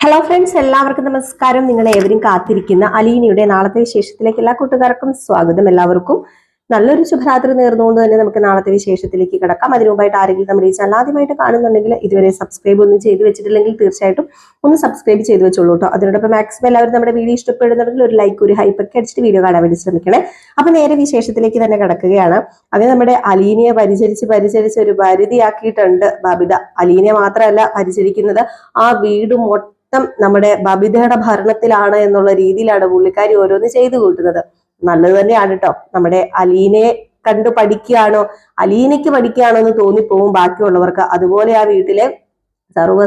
Hello friends, എല്ലാവർക്കും നമസ്കാരം. നിങ്ങളെ ഏവരും കാത്തിരിക്കുന്ന അലീനയുടെ നാളത്തെ വിശേഷത്തിലേക്ക് എല്ലാ കൂട്ടുകാർക്കും സ്വാഗതം. എല്ലാവർക്കും നല്ലൊരു ശുഭരാത്രി നേർന്നുകൊണ്ട് തന്നെ നമുക്ക് നാളത്തെ വിശേഷത്തിലേക്ക് കിടക്കാം. അതിനു മുമ്പായിട്ട് ആരെങ്കിലും നമ്മുടെ ഈ ചാനൽ ആദ്യമായിട്ട് കാണുന്നുണ്ടെങ്കിൽ ഇതുവരെ സബ്സ്ക്രൈബ് ഒന്നും ചെയ്ത് വെച്ചിട്ടില്ലെങ്കിൽ തീർച്ചയായിട്ടും ഒന്ന് സബ്സ്ക്രൈബ് ചെയ്ത് വെച്ചോളൂ കേട്ടോ. അതിനോടൊപ്പം മാക്സിമം എല്ലാവരും നമ്മുടെ വീഡിയോ ഇഷ്ടപ്പെടുന്നുണ്ടെങ്കിൽ ഒരു ലൈക്ക്, ഒരു ഹൈപ്പ് ഒക്കെ അടിച്ചിട്ട് വീഡിയോ കാണാൻ വേണ്ടി ശ്രമിക്കണേ. അപ്പൊ നേരെ വിശേഷത്തിലേക്ക് തന്നെ കിടക്കുകയാണ്. അത് നമ്മുടെ അലീനയെ പരിചരിച്ച് ഒരു പരിധിയാക്കിയിട്ടുണ്ട് ബബിത. അലീനയെ മാത്രമല്ല പരിചരിക്കുന്നത്, ആ വീട് നമ്മുടെ ബബിതയുടെ ഭരണത്തിലാണ് എന്നുള്ള രീതിയിലാണ് പുള്ളിക്കാരി ഓരോന്ന് ചെയ്തു കൂട്ടുന്നത്. നല്ലത് തന്നെയാണ് കേട്ടോ. നമ്മുടെ അലീനയെ കണ്ടു പഠിക്കുകയാണോ, അലീനയ്ക്ക് പഠിക്കുകയാണോ എന്ന് തോന്നിപ്പോവും ബാക്കിയുള്ളവർക്ക്. അതുപോലെ ആ വീട്ടിലെ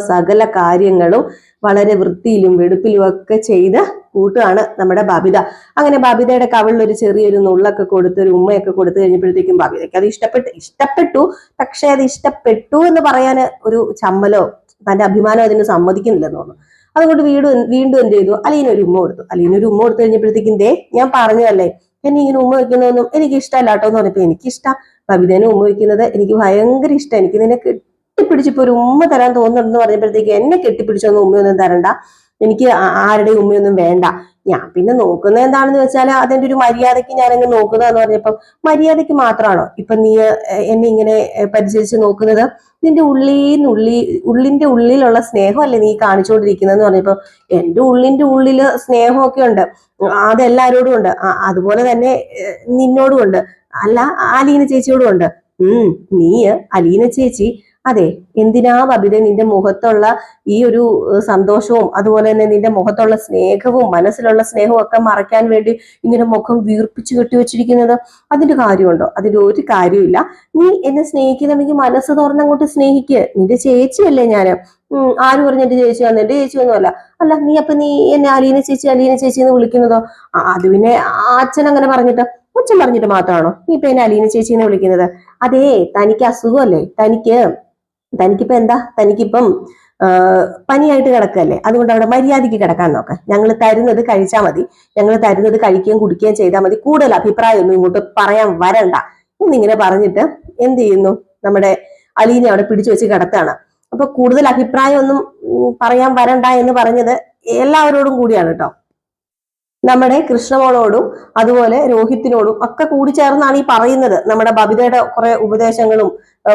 സകല കാര്യങ്ങളും വളരെ വൃത്തിയിലും വെടുപ്പിലും ഒക്കെ ചെയ്ത് കൂട്ടുകയാണ് നമ്മുടെ ബബിത. അങ്ങനെ ബബിതയുടെ കവിളിൽ ഒരു ചെറിയൊരു നുള്ളൊക്കെ കൊടുത്ത് ഒരു ഉമ്മയൊക്കെ കൊടുത്തു കഴിഞ്ഞപ്പോഴത്തേക്കും ബബിതയ്ക്ക് അത് ഇഷ്ടപ്പെട്ടു. പക്ഷെ അത് ഇഷ്ടപ്പെട്ടു എന്ന് പറയാൻ ഒരു ചമ്മലോ തന്റെ അഭിമാനം അതിന് സമ്മതിക്കുന്നില്ലെന്ന് തോന്നുന്നു. അതുകൊണ്ട് വീണ്ടും എന്ത് ചെയ്തു, അലീന ഒരു ഉമ്മ കൊടുത്തു കഴിഞ്ഞപ്പോഴത്തേക്കും ഞാൻ പറഞ്ഞതല്ലേ എന്നെ ഇങ്ങനെ ഉമ്മ വെക്കുന്നതൊന്നും എനിക്ക് ഇഷ്ടമല്ല കേട്ടോ എന്ന് പറഞ്ഞപ്പോ എനിക്കിഷ്ടം. ബബിതേനെ ഉമ്മ വെക്കുന്നത് എനിക്ക് ഭയങ്കര ഇഷ്ടം. എനിക്ക് നിന്നെ കെട്ടിപ്പിടിച്ചിപ്പോ ഒരു ഉമ്മ തരാൻ തോന്നുന്നുണ്ടെന്ന് പറഞ്ഞപ്പോഴത്തേക്ക് എന്നെ കെട്ടിപ്പിടിച്ചൊന്നും ഉമ്മയൊന്നും തരണ്ട, എനിക്ക് ആരുടെയും ഉമ്മയൊന്നും വേണ്ട. ഞാൻ പിന്നെ നോക്കുന്നത് എന്താണെന്ന് വെച്ചാൽ അതിന്റെ ഒരു മര്യാദയ്ക്ക് ഞാനങ്ങ് നോക്കുന്നതെന്ന് പറഞ്ഞപ്പം മര്യാദയ്ക്ക് മാത്രമാണോ ഇപ്പൊ നീ എന്നെ ഇങ്ങനെ പരിചരിച്ച് നോക്കുന്നത്? നിന്റെ ഉള്ളിന്റെ ഉള്ളിലുള്ള സ്നേഹമല്ലേ നീ കാണിച്ചുകൊണ്ടിരിക്കുന്നതെന്ന് പറഞ്ഞപ്പോ എന്റെ ഉള്ളിന്റെ ഉള്ളില് സ്നേഹമൊക്കെ ഉണ്ട്, അതെല്ലാരോടും ഉണ്ട്, അതുപോലെ തന്നെ നിന്നോടും ഉണ്ട്, അല്ല അലീന ചേച്ചിയോടും ഉണ്ട്. നീ അലീന ചേച്ചി അതെ എന്തിനാ ബബിത നിന്റെ മുഖത്തുള്ള ഈ ഒരു സന്തോഷവും അതുപോലെ തന്നെ നിന്റെ മുഖത്തുള്ള സ്നേഹവും മനസ്സിലുള്ള സ്നേഹവും ഒക്കെ മറയ്ക്കാൻ വേണ്ടി ഇങ്ങനെ മുഖം വീർപ്പിച്ചു കെട്ടിവെച്ചിരിക്കുന്നത്? അതിന്റെ കാര്യമുണ്ടോ? അതിന്റെ ഒരു കാര്യമില്ല. നീ എന്നെ സ്നേഹിക്കുന്നുണ്ടെങ്കിൽ മനസ്സ് തുറന്നങ്ങോട്ട് സ്നേഹിക്ക്. നിന്റെ ചേച്ചിയല്ലേ ഞാന്. ആര് പറഞ്ഞു എന്റെ ചേച്ചിയാന്ന്? എന്റെ ചേച്ചിയൊന്നുമല്ല. അല്ല നീ എന്നെ അലീന ചേച്ചി എന്ന് വിളിക്കുന്നതോ? അത് പിന്നെ അച്ഛൻ അങ്ങനെ പറഞ്ഞിട്ട്, അച്ഛൻ പറഞ്ഞിട്ട് മാത്രമാണോ നീ ഇപ്പൊ എന്നെ അലീന ചേച്ചി എന്ന് വിളിക്കുന്നത്? അതേ തനിക്ക് അസുഖമല്ലേ, തനിക്കിപ്പം എന്താ, തനിക്കിപ്പം പനിയായിട്ട് കിടക്കല്ലേ, അതുകൊണ്ട് അവിടെ മര്യാദയ്ക്ക് കിടക്കാൻ നോക്കാം. ഞങ്ങൾ തരുന്നത് കഴിച്ചാൽ മതി, ഞങ്ങൾ തരുന്നത് കഴിക്കുകയും കുടിക്കുകയും ചെയ്താൽ മതി, കൂടുതൽ അഭിപ്രായമൊന്നും ഇങ്ങോട്ട് പറയാൻ വരണ്ട എന്നിങ്ങനെ പറഞ്ഞിട്ട് എന്ത് ചെയ്യുന്നു, നമ്മുടെ അലീനെ അവിടെ പിടിച്ചു വെച്ച് കിടത്താണ്. അപ്പൊ കൂടുതൽ അഭിപ്രായം ഒന്നും പറയാൻ വരണ്ട എന്ന് പറഞ്ഞത് എല്ലാവരോടും കൂടിയാണ് കേട്ടോ. നമ്മുടെ കൃഷ്ണമോളോടും അതുപോലെ രോഹിത്തിനോടും ഒക്കെ കൂടി ചേർന്നാണ് ഈ പറയുന്നത്. നമ്മുടെ ബബിതയുടെ കുറെ ഉപദേശങ്ങളും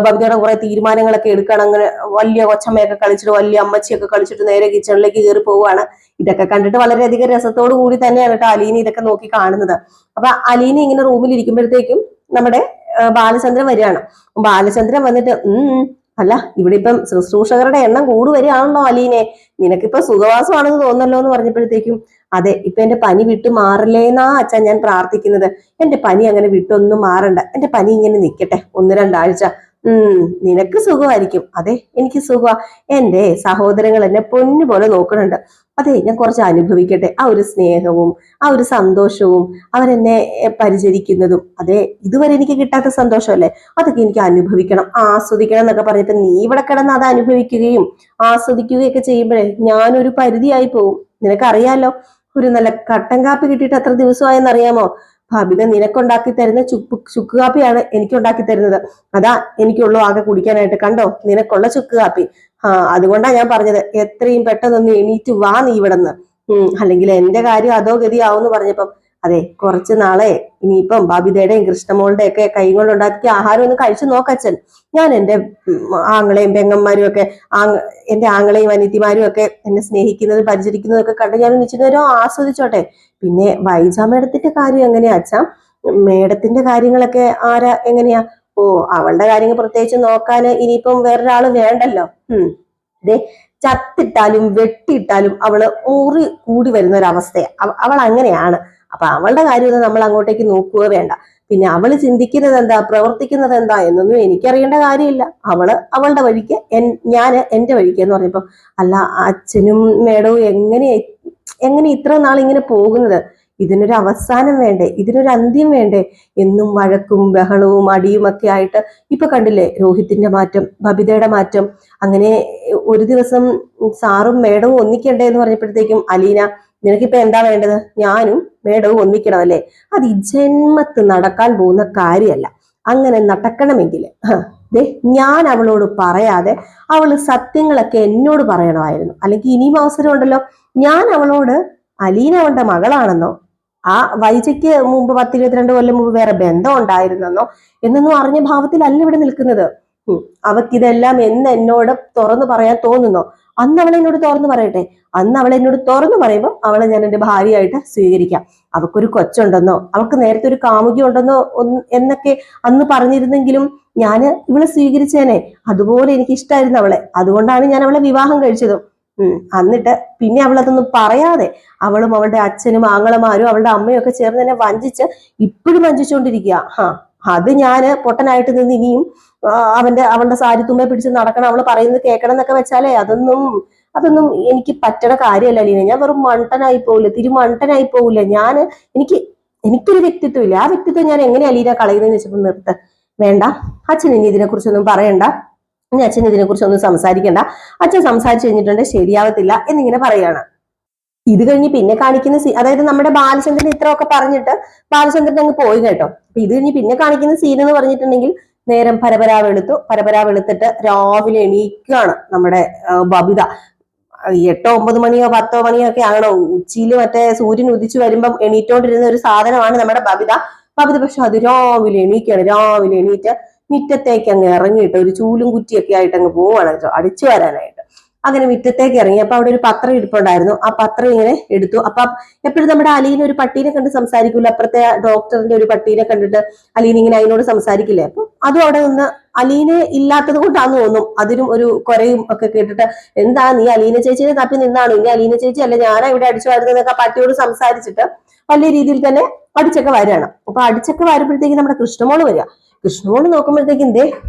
ബബിതയുടെ കുറെ തീരുമാനങ്ങളൊക്കെ എടുക്കണം. അങ്ങനെ വലിയ കൊച്ചമ്മയൊക്കെ കളിച്ചിട്ട് വലിയ അമ്മച്ചിയൊക്കെ കളിച്ചിട്ട് നേരെ കിച്ചണിലേക്ക് കയറി പോവുകയാണ്. ഇതൊക്കെ കണ്ടിട്ട് വളരെയധികം രസത്തോടു കൂടി തന്നെയാണ് കേട്ടോ അലീന ഇതൊക്കെ നോക്കി കാണുന്നത്. അപ്പൊ അലീന ഇങ്ങനെ റൂമിൽ ഇരിക്കുമ്പോഴത്തേക്കും നമ്മുടെ ബാലചന്ദ്രൻ വരികയാണ്. ബാലചന്ദ്രൻ വന്നിട്ട് അല്ല ഇവിടെ ഇപ്പം ശുശ്രൂഷകരുടെ എണ്ണം കൂടി വരികയാണല്ലോ അലീനെ, നിനക്കിപ്പോ സുഖവാസമാണെന്ന് തോന്നല്ലോ എന്ന് പറഞ്ഞപ്പോഴത്തേക്കും അതെ ഇപ്പൊ എന്റെ പനി വിട്ടു മാറില്ലേന്നാ അച്ഛൻ ഞാൻ പ്രാർത്ഥിക്കുന്നത്. എന്റെ പനി അങ്ങനെ വിട്ടൊന്നും മാറണ്ട, എന്റെ പനി ഇങ്ങനെ നിൽക്കട്ടെ 1-2 ആഴ്ച. നിനക്ക് സുഖമായിരിക്കും. അതെ എനിക്ക് സുഖമാ, എന്റെ സഹോദരങ്ങൾ എന്നെ പൊന്നു പോലെ നോക്കുന്നുണ്ട്. അതെ ഞാൻ കുറച്ച് അനുഭവിക്കട്ടെ ആ ഒരു സ്നേഹവും ആ ഒരു സന്തോഷവും അവരെന്നെ പരിചരിക്കുന്നതും. അതെ ഇതുവരെ എനിക്ക് കിട്ടാത്ത സന്തോഷമല്ലേ, അതൊക്കെ എനിക്ക് അനുഭവിക്കണം, ആസ്വദിക്കണം എന്നൊക്കെ പറഞ്ഞിട്ട് നീ ഇവിടെ കിടന്ന് അത് അനുഭവിക്കുകയും ആസ്വദിക്കുകയൊക്കെ ചെയ്യുമ്പോഴേ ഞാനൊരു പരിധിയായി പോവും. നിനക്കറിയാലോ, ഒരു നല്ല കട്ടൻ കാപ്പി കിട്ടിയിട്ട് എത്ര ദിവസമായെന്നറിയാമോ? ബബിത നിനക്കുണ്ടാക്കി തരുന്ന ചുക്ക് കാപ്പിയാണ് എനിക്ക് ഉണ്ടാക്കി തരുന്നത്. അതാ എനിക്കുള്ളൂ ആകെ കുടിക്കാനായിട്ട്. കണ്ടോ നിനക്കുള്ള ചുക്ക് കാപ്പി. അതുകൊണ്ടാണ് ഞാൻ പറഞ്ഞത് എത്രയും പെട്ടെന്നൊന്ന് എണീറ്റ് വാ നീ ഇവിടെന്ന്, അല്ലെങ്കിൽ എന്റെ കാര്യം അതോ ഗതിയാവുമെന്ന് പറഞ്ഞപ്പം അതെ കുറച്ച് നാളെ ഇനിയിപ്പം ബബിതയുടെയും കൃഷ്ണമോളുടെയും ഒക്കെ കൈ കൊണ്ട് ഉണ്ടാക്കിയ ആഹാരം ഒന്ന് കഴിച്ചു നോക്കച്ഛൻ. ഞാൻ എന്റെ ആങ്ങളെയും പെങ്ങന്മാരും ഒക്കെ എന്റെ ആങ്ങളെയും അനിയത്തിമാരും ഒക്കെ എന്നെ സ്നേഹിക്കുന്നതും പരിചരിക്കുന്നതും ഒക്കെ കണ്ട് ഞാൻ നിശ്ചിത നേരം ആസ്വദിച്ചോട്ടെ. പിന്നെ വൈജ മേഡത്തിന്റെ കാര്യം എങ്ങനെയാ അച്ഛാ? മേഡത്തിന്റെ കാര്യങ്ങളൊക്കെ എങ്ങനെയാ? ഓ അവളുടെ കാര്യങ്ങൾ പ്രത്യേകിച്ച് നോക്കാന് ഇനിയിപ്പം വേറൊരാള് വേണ്ടല്ലോ. അതെ ചത്തിട്ടാലും വെട്ടിയിട്ടാലും അവള് ഊറി കൂടി വരുന്ന ഒരവസ്ഥയാ. അവൾ അങ്ങനെയാണ്. അപ്പൊ അവളുടെ കാര്യമൊന്നും നമ്മൾ അങ്ങോട്ടേക്ക് നോക്കുക വേണ്ട. പിന്നെ അവള് ചിന്തിക്കുന്നത് എന്താ, പ്രവർത്തിക്കുന്നത് എന്താ എന്നൊന്നും എനിക്കറിയേണ്ട കാര്യമില്ല. അവള് അവളുടെ വഴിക്ക്, ഞാൻ എന്റെ വഴിക്ക് എന്ന് പറഞ്ഞപ്പോ അല്ല അച്ഛനും മേഡവും എങ്ങനെ ഇത്ര നാൾ ഇങ്ങനെ പോകുന്നത്? ഇതിനൊരു അവസാനം വേണ്ടേ, ഇതിനൊരു അന്ത്യം വേണ്ടേ? എന്നും വഴക്കും ബഹളവും അടിയും ഒക്കെ ആയിട്ട് ഇപ്പൊ കണ്ടില്ലേ രോഹിത്തിന്റെ മാറ്റം, ബബിതയുടെ മാറ്റം. അങ്ങനെ ഒരു ദിവസം സാറും മേഡവും ഒന്നിക്കണ്ടേ എന്ന് പറഞ്ഞപ്പോഴത്തേക്കും അലീന നിനക്കിപ്പോ എന്താ വേണ്ടത്? ഞാനും മേഡവും ഒന്നിക്കണം അല്ലേ? അത് ഈ ജന്മത്ത് നടക്കാൻ പോകുന്ന കാര്യമല്ല. അങ്ങനെ നടക്കണമെങ്കിൽ ദേ ഞാൻ അവളോട് പറയാതെ അവള് സത്യങ്ങളൊക്കെ എന്നോട് പറയണമായിരുന്നു. അല്ലെങ്കിൽ ഇനിയും അവസരം ഉണ്ടല്ലോ, ഞാൻ അവളോട് അലീന അവളുടെ മകളാണെന്നോ ആ വൈജയ്ക്ക് മുമ്പ് 10-22 കൊല്ലം മുമ്പ് വേറെ ബന്ധം ഉണ്ടായിരുന്നെന്നോ എന്നൊന്നും അറിഞ്ഞ ഭാവത്തിലല്ല ഇവിടെ നിൽക്കുന്നത്. അവക്കിതെല്ലാം എന്ന് എന്നോട് തുറന്നു പറയാൻ തോന്നുന്നോ, അന്ന് അവൾ എന്നോട് തുറന്നു പറയട്ടെ. അന്ന് അവൾ എന്നോട് തുറന്നു പറയുമ്പോൾ അവളെ ഞാൻ എന്റെ ഭാര്യയായിട്ട് സ്വീകരിക്കാം. അവക്കൊരു കൊച്ചുണ്ടെന്നോ അവൾക്ക് നേരത്തെ ഒരു കാമുകി ഉണ്ടെന്നോ എന്നൊക്കെ അന്ന് പറഞ്ഞിരുന്നെങ്കിലും ഞാൻ ഇവളെ സ്വീകരിച്ചേനെ. അതുപോലെ എനിക്ക് ഇഷ്ടമായിരുന്നു അവളെ, അതുകൊണ്ടാണ് ഞാൻ അവളെ വിവാഹം കഴിച്ചതും. എന്നിട്ട് പിന്നെ അവളതൊന്നും പറയാതെ അവളും അവളുടെ അച്ഛനും ആങ്ങളമാരും അവളുടെ അമ്മയും ഒക്കെ ചേർന്ന് എന്നെ വഞ്ചിച്ച് ഇപ്പോഴും വഞ്ചിച്ചുകൊണ്ടിരിക്കുക. അത് ഞാന് പൊട്ടനായിട്ട് നിന്ന് ഇനിയും അവളുടെ സാരി തുമ്പെ പിടിച്ച് നടക്കണം, അവള് പറയുന്നത് കേൾക്കണം എന്നൊക്കെ വെച്ചാലേ അതൊന്നും എനിക്ക് പറ്റണ കാര്യമല്ല അലീന. ഞാൻ വെറും മണ്ടനായി പോകില്ല, തിരുമണ്ടനായി പോകില്ല. എനിക്കൊരു വ്യക്തിത്വം ഇല്ല. ആ വ്യക്തിത്വം ഞാൻ എങ്ങനെയാ അലീന കളയുന്നതെന്ന് വെച്ചപ്പോൾ നിർത്ത്, വേണ്ട, അച്ഛൻ ഇനി ഇതിനെ കുറിച്ചൊന്നും പറയണ്ട, ഇനി അച്ഛൻ ഇതിനെ കുറിച്ചൊന്നും സംസാരിക്കണ്ട, അച്ഛൻ സംസാരിച്ചു കഴിഞ്ഞിട്ടുണ്ടെങ്കിൽ ശരിയാവത്തില്ല എന്നിങ്ങനെ പറയാണ്. ഇത് കഴിഞ്ഞ് പിന്നെ കാണിക്കുന്ന അതായത് നമ്മുടെ ബാലചന്ദ്രൻ ഇത്രയൊക്കെ പറഞ്ഞിട്ട് ബാലചന്ദ്രൻ അങ്ങ് പോയി കേട്ടോ. അപ്പൊ ഇത് കഴിഞ്ഞ് പിന്നെ കാണിക്കുന്ന സീൻ എന്ന് പറഞ്ഞിട്ടുണ്ടെങ്കിൽ നേരം പരപരാ വെളുത്തിട്ട് രാവിലെ എണീക്കുകയാണ് നമ്മുടെ ബബിത. 8-9 മണിയോ 10 മണിയോ ഒക്കെ ആണോ, ഉച്ചയിൽ മറ്റേ സൂര്യൻ ഉദിച്ചു വരുമ്പം എണീറ്റോണ്ടിരുന്ന ഒരു സാധനമാണ് നമ്മുടെ ബബിത. പക്ഷെ അത് രാവിലെ എണീറ്റ് മുറ്റത്തേക്ക് അങ്ങ് ഇറങ്ങിയിട്ട് ഒരു ചൂലും കുറ്റിയൊക്കെ ആയിട്ട് അങ്ങ് പോവാണ് അടിച്ചു വരാനായിട്ട്. അങ്ങനെ മുറ്റത്തേക്ക് ഇറങ്ങി. അപ്പൊ അവിടെ ഒരു പത്രം ഇരിപ്പുണ്ടായിരുന്നു. ആ പത്രം ഇങ്ങനെ എടുത്തു. അപ്പൊ എപ്പോഴും നമ്മുടെ അലീന ഒരു പട്ടീനെ കണ്ട് സംസാരിക്കൂല, അപ്പുറത്തെ ഡോക്ടറിന്റെ ഒരു പട്ടീനെ കണ്ടിട്ട് അലീന ഇങ്ങനെ അതിനോട് സംസാരിക്കില്ലേ. അപ്പൊ അതും അവിടെ നിന്ന് അലീന ഇല്ലാത്തത് കൊണ്ടാന്ന് തോന്നും അതിനും ഒരു കൊരയും ഒക്കെ കേട്ടിട്ട്, എന്താ നീ അലീന ചേച്ചിയെ തപ്പി നിന്നാണോ, ഇനി അലീന ചേച്ചി അല്ല ഞാനാ ഇവിടെ അടിച്ചു വരുന്നതൊക്കെ പട്ടിയോട് സംസാരിച്ചിട്ട് വലിയ രീതിയിൽ തന്നെ അടിച്ചൊക്കെ വരികയാണ്. അപ്പൊ അടിച്ചൊക്കെ വരുമ്പോഴത്തേക്ക് നമ്മുടെ കൃഷ്ണമോള് വരിക. കൃഷ്ണമോള് നോക്കുമ്പോഴത്തേക്കും ദേ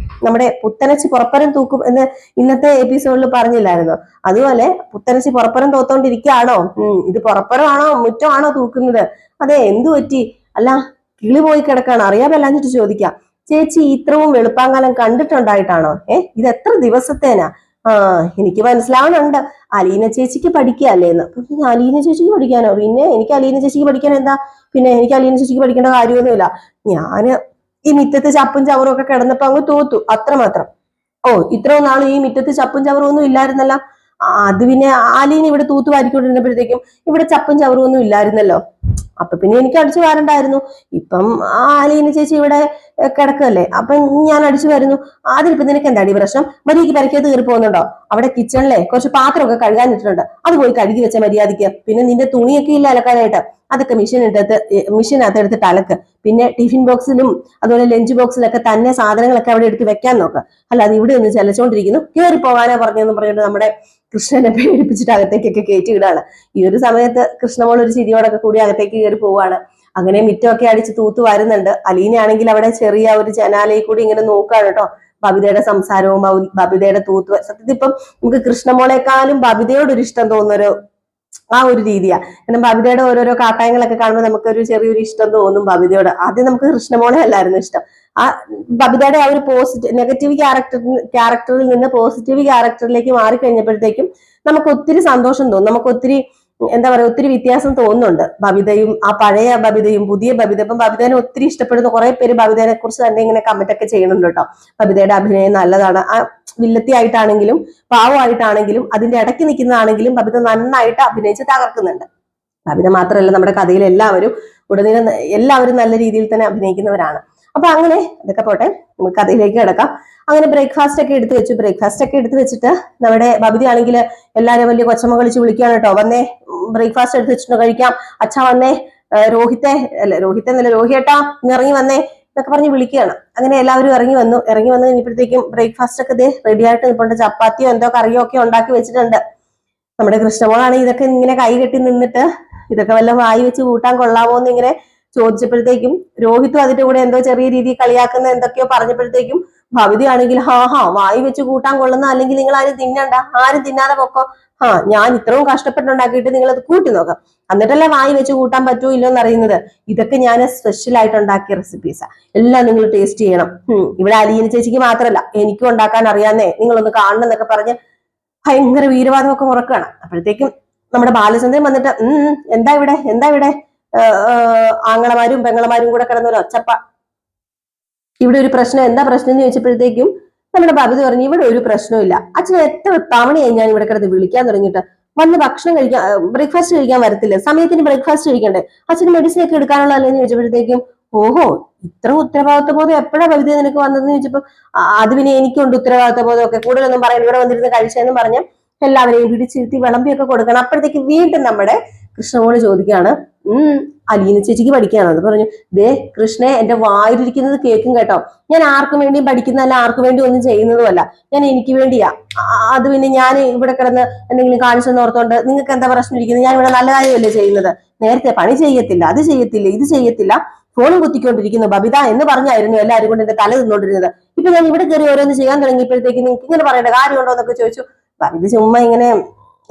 നമ്മുടെ പുത്തനച്ചി പുറപ്പരം തൂക്കും എന്ന് ഇന്നത്തെ എപ്പിസോഡിൽ പറഞ്ഞില്ലായിരുന്നു. അതുപോലെ പുത്തനച്ചി പുറപ്പരം തോത്തോണ്ടിരിക്കുകയാണോ, ഇത് പുറപ്പരമാണോ മുറ്റമാണോ തൂക്കുന്നത്, അതെ എന്തു പറ്റി, അല്ല കിളി പോയി കിടക്കാണ്, അറിയാമല്ലാഞ്ഞിട്ട് ചോദിക്കാം, ചേച്ചി ഇത്രയും വെളുപ്പാങ്കാലം കണ്ടിട്ടുണ്ടായിട്ടാണോ, ഇത് എത്ര ദിവസത്തേനാ? എനിക്ക് മനസ്സിലാവുന്നുണ്ട് അലീന ചേച്ചിക്ക് പഠിക്കുകയല്ലേന്ന്. പിന്നെ അലീന ചേച്ചിക്ക് പഠിക്കാനോ, പിന്നെ എനിക്ക് അലീന ചേച്ചിക്ക് പഠിക്കാൻ എന്താ, പിന്നെ എനിക്ക് അലീന ചേച്ചിക്ക് പഠിക്കേണ്ട കാര്യമൊന്നുമില്ല. ഞാന് ഈ മിറ്റത്ത് ചപ്പും ചവറും ഒക്കെ കിടന്നപ്പോ അങ്ങ് തോത്തു, അത്രമാത്രം. ഇത്രയും നാളും ഈ മിറ്റത്ത് ചപ്പും ചവറും ഒന്നും ഇല്ലായിരുന്നല്ലോ. അത് പിന്നെ അലീന ഇവിടെ തൂത്തു വാരിക്കൊണ്ടിരുന്നപ്പോഴത്തേക്കും ഇവിടെ ചപ്പും ചവറും ഒന്നും ഇല്ലായിരുന്നല്ലോ. അപ്പൊ പിന്നെ എനിക്ക് അടിച്ചു വാരണ്ടായിരുന്നു. ഇപ്പം അലീന ചേച്ചി ഇവിടെ കിടക്കല്ലേ, അപ്പൊ ഞാൻ അടിച്ചു വരുന്നു. അതിനിപ്പോ നിനക്ക് എന്താടി പ്രശ്നം? മര്യാദയ്ക്ക് പെരക്കകത്ത് കയറി പോകുന്നുണ്ടോ? അവിടെ കിച്ചണിലെ കുറച്ച് പാത്രമൊക്കെ കഴുകാനിട്ടുണ്ട്, അത് പോയി കഴുകി വെച്ച മര്യാദയ്ക്ക്. പിന്നെ നിന്റെ തുണിയൊക്കെ ഇല്ല അലക്കാനായിട്ട്, അതൊക്കെ മിഷീനകത്ത് എടുത്തിട്ട് അലക്ക്. പിന്നെ ടിഫിൻ ബോക്സിലും അതുപോലെ ലഞ്ച് ബോക്സിലൊക്കെ തന്നെ സാധനങ്ങളൊക്കെ അവിടെ എടുത്ത് വെക്കാൻ നോക്ക്. അല്ലാതെ ഇവിടെ നിന്ന് ചലച്ചോണ്ടിരിക്കുന്നു, കയറി പോകാനാ പറഞ്ഞെന്ന് പറഞ്ഞിട്ട് നമ്മുടെ കൃഷ്ണനെ പേടിപ്പിച്ചിട്ട് അകത്തേക്കൊക്കെ കയറ്റി വിടാണ്. ഈ ഒരു സമയത്ത് കൃഷ്ണമോൾ ഒരു ചിരിയോടൊക്കെ കൂടി അകത്തേക്ക് കയറി പോവാണ്. അങ്ങനെ മിറ്റമൊക്കെ അടിച്ച് തൂത്തു വരുന്നുണ്ട്. അലീനയാണെങ്കിൽ അവിടെ ചെറിയ ഒരു ജനാലയിൽ കൂടി ഇങ്ങനെ നോക്കാണ് കേട്ടോ. ബബിതയുടെ സംസാരവും ബബിതയുടെ തൂത്തു. സത്യത്തിൽ ഇപ്പം നമുക്ക് കൃഷ്ണമോളെക്കാളും ബബിതയോടൊരു ഇഷ്ടം തോന്നുന്നൊരു ഒരു രീതിയാ. കാരണം ബബിതയുടെ ഓരോരോ കാട്ടായങ്ങളൊക്കെ കാണുമ്പോൾ നമുക്കൊരു ചെറിയൊരു ഇഷ്ടം തോന്നും ബബിതയോട്. ആദ്യം നമുക്ക് കൃഷ്ണമോളെ അല്ലായിരുന്നു ഇഷ്ടം. ആ ബബിതയുടെ ആ ഒരു നെഗറ്റീവ് ക്യാരക്ടറിൽ നിന്ന് പോസിറ്റീവ് ക്യാരക്ടറിലേക്ക് മാറിക്കഴിഞ്ഞപ്പോഴത്തേക്കും നമുക്ക് ഒത്തിരി സന്തോഷം തോന്നും, നമുക്ക് ഒത്തിരി എന്താ പറയാ ഒത്തിരി വ്യത്യാസം തോന്നുന്നുണ്ട്. ബബിതയും ആ പഴയ ബബിതയും പുതിയ ബബിത. ഇപ്പം ബബിതനെ ഒത്തിരി ഇഷ്ടപ്പെടുന്ന കുറെ പേര് ബബിതനെ കുറിച്ച് തന്നെ ഇങ്ങനെ കമന്റ് ഒക്കെ ചെയ്യുന്നുണ്ട് കേട്ടോ. ബബിതയുടെ അഭിനയം നല്ലതാണ്, ആ വില്ലത്തി ആയിട്ടാണെങ്കിലും പാവമായിട്ടാണെങ്കിലും അതിന്റെ ഇടയ്ക്ക് നിൽക്കുന്നതാണെങ്കിലും ബബിത നന്നായിട്ട് അഭിനയിച്ച് തകർക്കുന്നുണ്ട്. ബബിത മാത്രമല്ല നമ്മുടെ കഥയിൽ എല്ലാവരും നല്ല രീതിയിൽ തന്നെ അഭിനയിക്കുന്നവരാണ്. അപ്പൊ അങ്ങനെ അതൊക്കെ പോട്ടെ, നമുക്ക് കഥയിലേക്ക് കിടക്കാം. അങ്ങനെ ബ്രേക്ക്ഫാസ്റ്റ് ഒക്കെ എടുത്ത് വെച്ചിട്ട് നമ്മുടെ ബബിത ആണെങ്കിൽ എല്ലാരും വലിയ കൊച്ചമ്മ കളിച്ച് വിളിക്കുകയാണ് കേട്ടോ. വന്നേ, ബ്രേക്ക്ഫാസ്റ്റ് എടുത്ത് വെച്ചിട്ട് കഴിക്കാം, അച്ഛാ വന്നേ, രോഹിയേട്ടാ ഇറങ്ങി വന്നേ എന്നൊക്കെ പറഞ്ഞ് വിളിക്കുകയാണ്. അങ്ങനെ എല്ലാവരും ഇറങ്ങി വന്നു കഴിഞ്ഞപ്പോഴത്തേക്കും ബ്രേക്ക്ഫാസ്റ്റ് ഒക്കെ റെഡി ആയിട്ട് നിൽപ്പുണ്ട്. ചപ്പാത്തിയോ എന്തോ കറിയോ ഒക്കെ ഉണ്ടാക്കി വെച്ചിട്ടുണ്ട്. നമ്മുടെ കൃഷ്ണമോളാണെങ്കിൽ ഇതൊക്കെ ഇങ്ങനെ കൈ കെട്ടി നിന്നിട്ട് ഇതൊക്കെ വല്ല വായി വെച്ച് കൂട്ടാൻ കൊള്ളാമോ എന്ന് ഇങ്ങനെ ചോദിച്ചപ്പോഴത്തേക്കും രോഹിത്തും അതിന്റെ കൂടെ എന്തോ ചെറിയ രീതിയിൽ കളിയാക്കുന്ന എന്തൊക്കെയോ പറഞ്ഞപ്പോഴത്തേക്കും ഭവിതയാണെങ്കിൽ വായി വെച്ച് കൂട്ടാൻ കൊള്ളുന്ന, അല്ലെങ്കിൽ നിങ്ങൾ ആരും തിന്നണ്ട, ആരും തിന്നാതെ പൊക്കോ, ഞാൻ ഇത്രയും കഷ്ടപ്പെട്ടുണ്ടാക്കിയിട്ട് നിങ്ങൾ അത് കൂട്ടി നോക്കാം, എന്നിട്ടല്ലേ വായി വെച്ച് കൂട്ടാൻ പറ്റുമോ ഇല്ലോ എന്നറിയുന്നത്. ഇതൊക്കെ ഞാൻ സ്പെഷ്യൽ ആയിട്ട് ഉണ്ടാക്കിയ റെസിപ്പീസാ, എല്ലാം നിങ്ങൾ ടേസ്റ്റ് ചെയ്യണം. ഇവിടെ അലീന ചേച്ചിക്ക് മാത്രമല്ല എനിക്കും ഉണ്ടാക്കാൻ അറിയാന്നേ, നിങ്ങളൊന്ന് കാണണം എന്നൊക്കെ പറഞ്ഞ് ഭയങ്കര വീരവാദമൊക്കെ മുറക്കുകയാണ്. അപ്പോഴത്തേക്കും നമ്മുടെ ബാലചന്ദ്രൻ വന്നിട്ട് എന്താ ഇവിടെ ആങ്ങളമാരും പെങ്ങളമാരും കൂടെ കിടന്നൊരു ഒച്ചപ്പ, ഇവിടെ ഒരു പ്രശ്നം, എന്താ പ്രശ്നം എന്ന് ചോദിച്ചപ്പോഴത്തേക്കും നമ്മുടെ ബബിത പറഞ്ഞു ഇവിടെ ഒരു പ്രശ്നമില്ല, അച്ഛൻ എത്ര തവണയായി ഞാൻ ഇവിടെ കിടന്ന് വിളിക്കാൻ തുടങ്ങിയിട്ട്, വന്ന് ഭക്ഷണം കഴിക്കാൻ ബ്രേക്ക്ഫാസ്റ്റ് കഴിക്കാൻ വരത്തില്ല, സമയത്തിന് ബ്രേക്ക്ഫാസ്റ്റ് കഴിക്കണ്ടേ, അച്ഛന് മെഡിസിൻ ഒക്കെ എടുക്കാനുള്ളതല്ലെന്ന് ചോദിച്ചപ്പോഴത്തേക്കും ഓഹോ ഇത്ര ഉത്തരവാദിത്വ ബോധം എപ്പോഴാ ബബിത നിനക്ക് വന്നതെന്ന് ചോദിച്ചപ്പോ അത് പിന്നെ എനിക്കുണ്ട് ഉത്തരവാദിത്വ ബോധം ഒക്കെ, കൂടുതലൊന്നും പറയാൻ ഇവിടെ വന്നിരുന്ന് കഴിച്ചെന്ന് പറഞ്ഞ് എല്ലാവരെയും പിടിച്ചിരുത്തി വിളമ്പിയൊക്കെ കൊടുക്കണം. അപ്പോഴത്തേക്ക് വീണ്ടും നമ്മുടെ കൃഷ്ണമോള് ചോദിക്കുകയാണ് അലീന ചേച്ചിക്ക് പഠിക്കാണോ എന്ന് പറഞ്ഞു. ദേ കൃഷ്ണെ, എന്റെ വായിലിരിക്കുന്നത് കേൾക്കും കേട്ടോ, ഞാൻ ആർക്കും വേണ്ടിയും പഠിക്കുന്നതല്ല, ആർക്കും വേണ്ടി ഒന്നും ചെയ്യുന്നതുമല്ല, ഞാൻ എനിക്ക് വേണ്ടിയാ. അത് പിന്നെ ഞാൻ ഇവിടെ കിടന്ന് എന്തെങ്കിലും കാണിച്ചെന്ന് ഓർത്തോണ്ട് നിങ്ങൾക്ക് എന്താ പ്രശ്നം ഇരിക്കുന്നത്? ഞാൻ ഇവിടെ നല്ല കാര്യമല്ലേ ചെയ്യുന്നത്, നേരത്തെ പണി ചെയ്യത്തില്ല, അത് ചെയ്യത്തില്ല, ഇത് ചെയ്യത്തില്ല, ഫോണും കുത്തിക്കൊണ്ടിരിക്കുന്നു ബബിത എന്ന് പറഞ്ഞായിരുന്നു എല്ലാവരും കൊണ്ട് എന്റെ തല തിന്നോണ്ടിരുന്നത്. ഇപ്പൊ ഞാൻ ഇവിടെ കയറി ഓരോന്ന് ചെയ്യാൻ തുടങ്ങിയപ്പോഴത്തേക്ക് നിങ്ങൾക്ക് ഇങ്ങനെ പറയേണ്ട കാര്യമുണ്ടോ എന്നൊക്കെ ചോദിച്ചു. ബബിത ചുമ്മാ ഇങ്ങനെ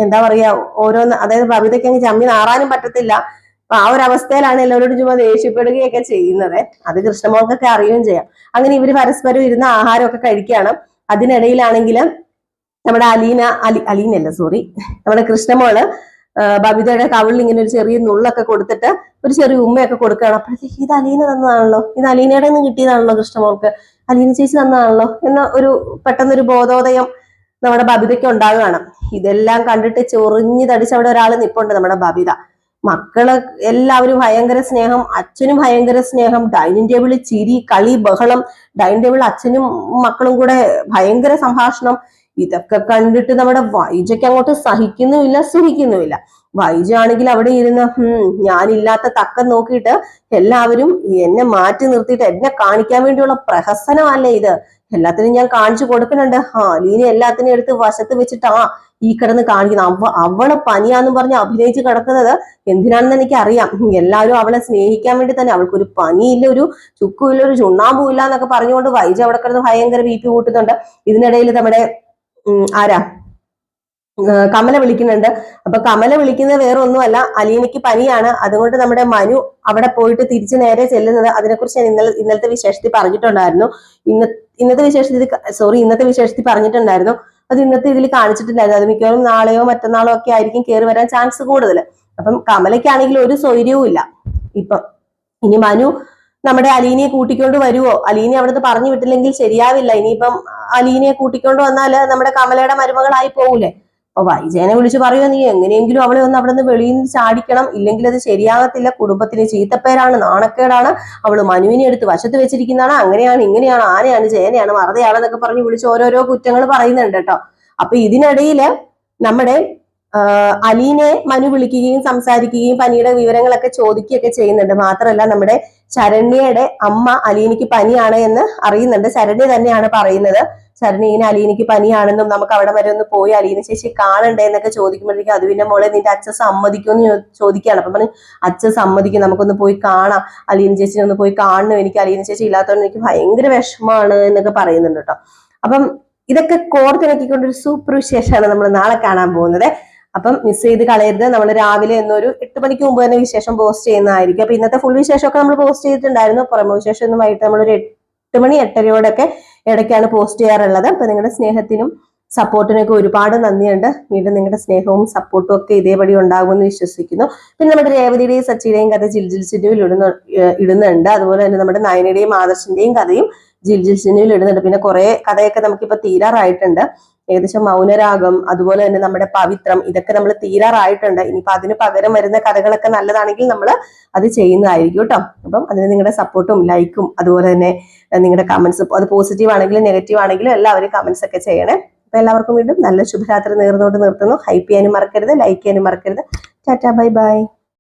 എന്താ പറയാ ഓരോന്ന്, അതായത് ബബിതയ്ക്ക് അങ്ങ് ചമ്മി നാറാനും പറ്റത്തില്ല, ആ ഒരു അവസ്ഥയിലാണ് എല്ലാവരോടും ചുമ്മാ ദേഷ്യപ്പെടുകയൊക്കെ ചെയ്യുന്നത്. അത് കൃഷ്ണമോൾക്കൊക്കെ അറിയുകയും ചെയ്യാം. അങ്ങനെ ഇവര് പരസ്പരം ഇരുന്ന് ആഹാരമൊക്കെ കഴിക്കുകയാണ്. അതിനിടയിലാണെങ്കിൽ നമ്മുടെ അലീനല്ല സോറി നമ്മുടെ കൃഷ്ണമോള് ബബിതയുടെ കവിളിൽ ഇങ്ങനെ ഒരു ചെറിയ നുള്ളൊക്കെ കൊടുത്തിട്ട് ഒരു ചെറിയ ഉമ്മയൊക്കെ കൊടുക്കുകയാണ്. അപ്പോഴത്തേക്ക് ഇത് അലീന തന്നതാണല്ലോ, ഇത് അലീനയുടെ നിന്ന് കിട്ടിയതാണല്ലോ കൃഷ്ണമോൾക്ക്, അലീന ചേച്ചി തന്നതാണല്ലോ എന്ന ഒരു പെട്ടെന്നൊരു ബോധോദയം നമ്മുടെ ബബിതയ്ക്ക് ഉണ്ടാകുകയാണ്. ഇതെല്ലാം കണ്ടിട്ട് ചൊറിഞ്ഞു തടിച്ച് അവിടെ ഒരാൾ നിപ്പുണ്ട്, നമ്മുടെ ബബിത. മക്കള് എല്ലാവരും ഭയങ്കര സ്നേഹം, അച്ഛനും ഭയങ്കര സ്നേഹം, ഡൈനിങ് ടേബിളിൽ ചിരി കളി ബഹളം, ഡൈനിങ് ടേബിളിൽ അച്ഛനും മക്കളും കൂടെ ഭയങ്കര സംഭാഷണം. ഇതൊക്കെ കണ്ടിട്ട് നമ്മുടെ വൈജയ്ക്ക് അങ്ങോട്ട് സഹിക്കുന്നുമില്ല സുഖിക്കുന്നുമില്ല. വൈജ ആണെങ്കിൽ അവിടെ ഇരുന്ന് ഞാനില്ലാത്ത തക്കം നോക്കിയിട്ട് എല്ലാവരും എന്നെ മാറ്റി നിർത്തിയിട്ട് എന്നെ കാണിക്കാൻ വേണ്ടിയുള്ള പ്രഹസനമല്ലേ ഇത്, എല്ലാത്തിനും ഞാൻ കാണിച്ചു കൊടുക്കുന്നുണ്ട്. അലീന എല്ലാത്തിനും എടുത്ത് വശത്ത് വെച്ചിട്ടാ ഈ കിടന്ന് കാണിക്കുന്നത്. അവള് പനിയാന്നും പറഞ്ഞ് അഭിനയിച്ച് കിടക്കുന്നത് എന്തിനാണെന്ന് എനിക്ക് അറിയാം. എല്ലാവരും അവളെ സ്നേഹിക്കാൻ വേണ്ടി തന്നെ, അവൾക്കൊരു പനിയില്ല, ഒരു ചുക്കുമില്ല, ഒരു ചുണ്ണാമ്പും ഇല്ല എന്നൊക്കെ പറഞ്ഞുകൊണ്ട് വൈജ അവിടെ കിടന്ന് ഭയങ്കര ബി പി കൂട്ടുന്നുണ്ട്. ഇതിനിടയിൽ നമ്മുടെ കമല വിളിക്കുന്നുണ്ട്. അപ്പൊ കമല വിളിക്കുന്നത് വേറെ ഒന്നുമല്ല, അലീനയ്ക്ക് പനിയാണ്. അതുകൊണ്ട് നമ്മുടെ മനു അവിടെ പോയിട്ട് തിരിച്ചു നേരെ ചെല്ലുന്നത്. അതിനെക്കുറിച്ച് ഞാൻ ഇന്നത്തെ വിശേഷത്തിൽ പറഞ്ഞിട്ടുണ്ടായിരുന്നു. ഇന്നത്തെ വിശേഷത്തിൽ പറഞ്ഞിട്ടുണ്ടായിരുന്നു. അത് ഇന്നത്തെ ഇതിൽ കാണിച്ചിട്ടുണ്ടായിരുന്നു. അത് മിക്കവാറും നാളെയോ മറ്റന്നാളോ ഒക്കെ ആയിരിക്കും കയറി വരാൻ ചാൻസ് കൂടുതൽ. അപ്പം കമലയ്ക്കാണെങ്കിൽ ഒരു സ്വൈര്യവും ഇല്ല. ഇപ്പം ഇനി മനു നമ്മുടെ അലീനയെ കൂട്ടിക്കൊണ്ട് വരുവോ? അലീനെ അവിടുന്ന് പറഞ്ഞു വിട്ടില്ലെങ്കിൽ ശരിയാവില്ല. ഇനിയിപ്പം അലീനയെ കൂട്ടിക്കൊണ്ട് വന്നാല് നമ്മുടെ കമലയുടെ മരുമകളായി പോകൂലേ. അപ്പൊ വൈജയനെ വിളിച്ച് പറയുമോ, നീ എങ്ങനെയെങ്കിലും അവളെ ഒന്ന് അവിടെ നിന്ന് വെളിയിൽ നിന്ന് ചാടിക്കണം, ഇല്ലെങ്കിൽ അത് ശരിയാകത്തില്ല, കുടുംബത്തിന് ചീത്തപ്പേരാണ്, നാണക്കേടാണ്, അവള് മനുവിനെ എടുത്ത് വശത്ത് വെച്ചിരിക്കുന്നതാണ്, അങ്ങനെയാണ് ഇങ്ങനെയാണ്, ആനയാണ് ചേനയാണ് മറതയാണെന്നൊക്കെ പറഞ്ഞ് വിളിച്ച് ഓരോരോ കുറ്റങ്ങൾ പറയുന്നുണ്ട് കേട്ടോ. അപ്പൊ ഇതിനിടയില് നമ്മുടെ അലീനെ മനു വിളിക്കുകയും സംസാരിക്കുകയും പനിയുടെ വിവരങ്ങളൊക്കെ ചോദിക്കുകയൊക്കെ ചെയ്യുന്നുണ്ട്. മാത്രമല്ല നമ്മുടെ ശരണ്യയുടെ അമ്മ അലീനയ്ക്ക് പനിയാണ് എന്ന് അറിയുന്നുണ്ട്. ശരണ്യ തന്നെയാണ് പറയുന്നത്, ശരണ്യ ഇങ്ങനെ അലീനയ്ക്ക് പനിയാണെന്നും നമുക്ക് അവിടെ വരെ ഒന്ന് പോയി അലീന ചേച്ചി കാണണ്ടേ എന്നൊക്കെ ചോദിക്കുമ്പോഴേക്കും അത് പിന്നെ മോളെ നിന്റെ അച്ഛൻ സമ്മതിക്കുമെന്ന് ചോദിക്കുകയാണ്. അപ്പൊ പറഞ്ഞു അച്ഛൻ സമ്മതിക്കും, നമുക്കൊന്ന് പോയി കാണാം, അലീന ചേച്ചിനെ ഒന്ന് പോയി കാണണം, എനിക്ക് അലീന ചേച്ചി ഇല്ലാത്തതുകൊണ്ട് എനിക്ക് ഭയങ്കര വിഷമമാണ് എന്നൊക്കെ പറയുന്നുണ്ട് കേട്ടോ. അപ്പം ഇതൊക്കെ കോർത്തിണക്കിക്കൊണ്ടൊരു സൂപ്പർ വിശേഷമാണ് നമ്മൾ നാളെ കാണാൻ പോകുന്നത്. അപ്പം മിസ് ചെയ്ത് കളയരുത്. നമ്മൾ രാവിലെ എന്നൊരു 8 മണിക്ക് മുമ്പ് തന്നെ വിശേഷം പോസ്റ്റ് ചെയ്യുന്നതായിരിക്കും. അപ്പൊ ഇന്നത്തെ ഫുൾ വിശേഷമൊക്കെ നമ്മൾ പോസ്റ്റ് ചെയ്തിട്ടുണ്ടായിരുന്നു. പുറമെ വിശേഷം ഒന്നും വൈകിട്ട് നമ്മളൊരു 8 മണി 8:30 ഇടയ്ക്കാണ് പോസ്റ്റ് ചെയ്യാറുള്ളത്. അപ്പൊ നിങ്ങളുടെ സ്നേഹത്തിനും സപ്പോർട്ടിനൊക്കെ ഒരുപാട് നന്ദിയുണ്ട്. വീണ്ടും നിങ്ങളുടെ സ്നേഹവും സപ്പോർട്ടും ഒക്കെ ഇതേപടി ഉണ്ടാകുമെന്ന് വിശ്വസിക്കുന്നു. പിന്നെ നമ്മുടെ രേവതിയുടെയും സച്ചിയുടെയും കഥ ജിൽജിൽ സിനുവിൽ ഇടുന്നുണ്ട്. അതുപോലെ തന്നെ നമ്മുടെ നയനയുടെയും ആദർശിന്റെയും കഥയും ജിൽജിൽ സിനുവിൽ ഇടുന്നുണ്ട്. പിന്നെ കുറെ കഥയൊക്കെ നമുക്കിപ്പോ തീരാറായിട്ടുണ്ട്. ഏകദേശം മൗനരാഗം, അതുപോലെ തന്നെ നമ്മുടെ പവിത്രം, ഇതൊക്കെ നമ്മൾ തീരാറായിട്ടുണ്ട്. ഇനിയിപ്പോ അതിന് പകരം വരുന്ന കഥകളൊക്കെ നല്ലതാണെങ്കിൽ നമ്മൾ അത് ചെയ്യുന്നതായിരിക്കും കേട്ടോ. അപ്പം അതിന് നിങ്ങളുടെ സപ്പോർട്ടും ലൈക്കും അതുപോലെ തന്നെ നിങ്ങളുടെ കമന്റ്സും, അത് പോസിറ്റീവ് ആണെങ്കിലും നെഗറ്റീവ് ആണെങ്കിലും എല്ലാവരും കമന്റ്സ് ഒക്കെ ചെയ്യണേ. അപ്പൊ എല്ലാവർക്കും വീണ്ടും നല്ല ശുഭരാത്രി നേർന്നുകൊണ്ട് നിർത്തുന്നു. ഹൈപ്പ് ചെയ്യാനും മറക്കരുത്, ലൈക്ക് ചെയ്യാനും മറക്കരുത്. Tata, bye bye.